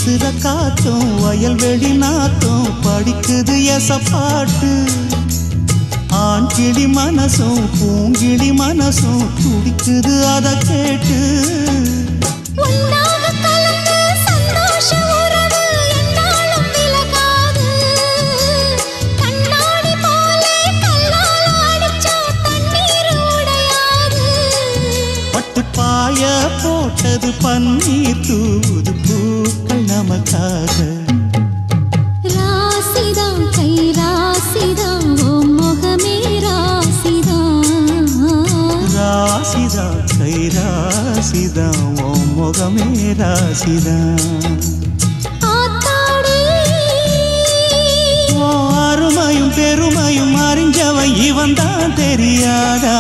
வீசுற காத்தும் வயல்வெளி நாத்தும் படிக்குது எசப்பாட்டு ஆண்கிளி மனசும் பூங்கிளி மனசும் துடிக்குது அத கேட்டு பாய போட்டது பன்னீர் தூது பூக்கள் நமக்காக ராசிதான் கை ராசிதான் ஓ முகமே ராசிதான் ராசிதான் கை ராசிதான் ஓ முகமே ராசிதான் அருமையும் பெருமையும் அறிஞ்சவன் இவன் தான் தெரியாதா